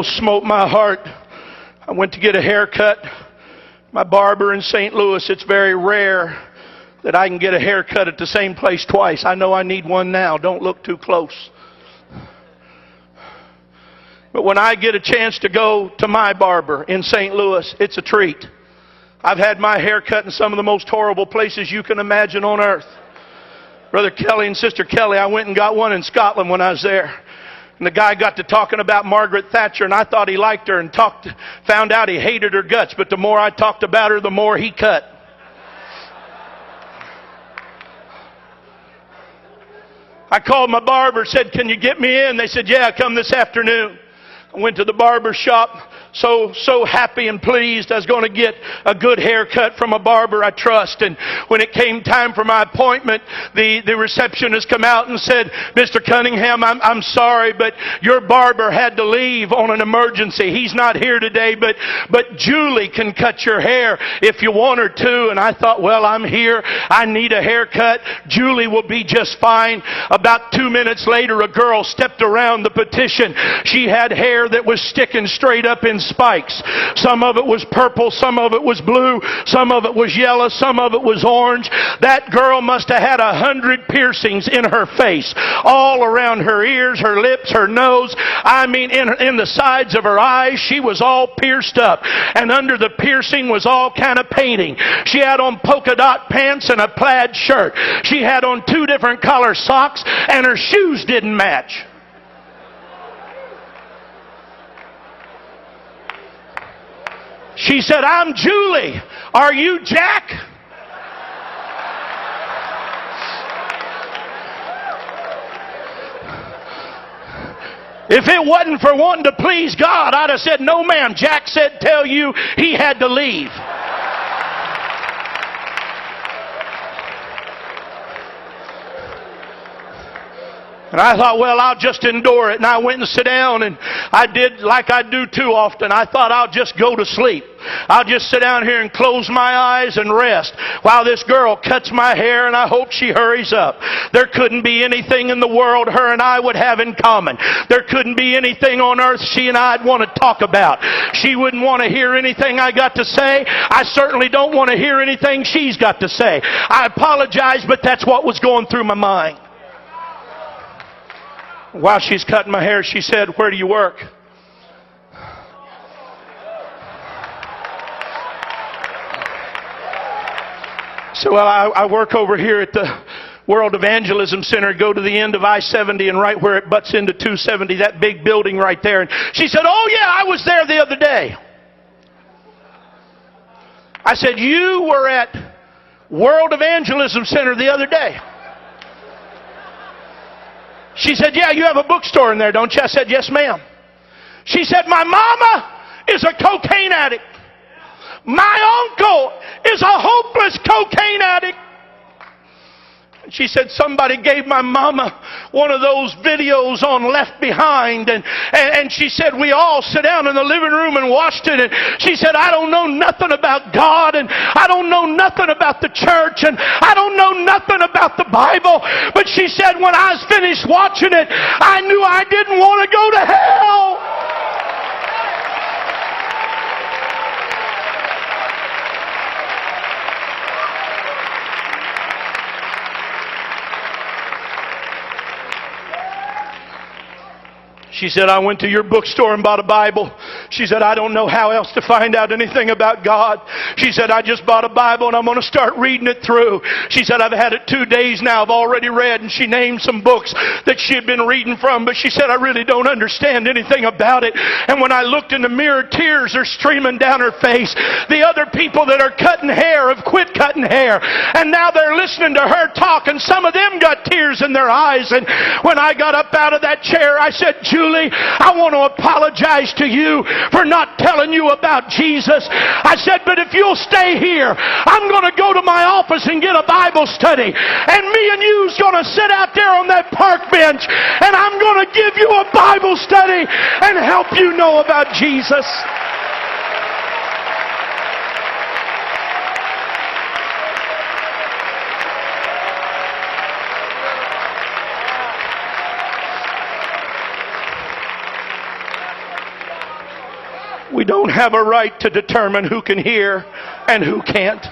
Smote my heart. I went to get a haircut. My barber in St. Louis, it's very rare that I can get a haircut at the same place twice. I know I need one now. Don't look too close. But when I get a chance to go to my barber in St. Louis, it's a treat. I've had my hair cut in some of the most horrible places you can imagine on earth. Brother Kelly and Sister Kelly, I went and got one in Scotland when I was there. And the guy got to talking about Margaret Thatcher, and I thought he liked her, and found out he hated her guts. But the more I talked about her, the more he cut. I called my barber, said, "Can you get me in?" They said, "Yeah, come this afternoon." I went to the barber shop, so happy and pleased. I was going to get a good haircut from a barber I trust. And when it came time for my appointment, the receptionist come out and said, "Mr. Cunningham, I'm sorry, but your barber had to leave on an emergency. He's not here today, but Julie can cut your hair if you want her to." And I thought, well, I'm here. I need a haircut. Julie will be just fine. About 2 minutes later, a girl stepped around the petition. She had hair that was sticking straight up in spikes. Some of it was purple, some of it was blue, some of it was yellow, some of it was orange. That girl must have had 100 piercings in her face, all around her ears, her lips, her nose. I mean, in the sides of her eyes, she was all pierced up. And under the piercing was all kind of painting. She had on polka dot pants and a plaid shirt. She had on 2 different color socks, and her shoes didn't match. She said, "I'm Julie. Are you Jack?" If it wasn't for wanting to please God, I'd have said, "No, ma'am. Jack said tell you he had to leave." And I thought, well, I'll just endure it. And I went and sat down, and I did like I do too often. I thought I'll just go to sleep. I'll just sit down here and close my eyes and rest while this girl cuts my hair, and I hope she hurries up. There couldn't be anything in the world her and I would have in common. There couldn't be anything on earth she and I'd want to talk about. She wouldn't want to hear anything I got to say. I certainly don't want to hear anything she's got to say. I apologize, but that's what was going through my mind. While she's cutting my hair, she said, "Where do you work?" So, well, I work over here at the World Evangelism Center. Go to the end of I-70 and right where it butts into 270, that big building right there. And she said, "Oh yeah, I was there the other day." I said, "You were at World Evangelism Center the other day?" She said, "Yeah, you have a bookstore in there, don't you?" I said, "Yes, ma'am." She said, "My mama is a cocaine addict. My uncle is a hopeless cocaine addict." She said, "Somebody gave my mama one of those videos on Left Behind." And she said, "We all sat down in the living room and watched it." And she said, "I don't know nothing about God, and I don't know nothing about the church, and I don't know nothing about the Bible." But she said, "When I was finished watching it, I knew I didn't want to go to hell." She said, "I went to your bookstore and bought a Bible." She said, "I don't know how else to find out anything about God." She said, "I just bought a Bible and I'm going to start reading it through." She said, "I've had it 2 days now. I've already read." And she named some books that she had been reading from. But she said, "I really don't understand anything about it." And when I looked in the mirror, tears are streaming down her face. The other people that are cutting hair have quit cutting hair. And now they're listening to her talk. And some of them got tears in their eyes. And when I got up out of that chair, I said, "Julie, I want to apologize to you for not telling you about Jesus." I said, "But if you'll stay here, I'm going to go to my office and get a Bible study. And me and you's going to sit out there on that park bench, and I'm going to give you a Bible study and help you know about Jesus." We don't have a right to determine who can hear and who can't.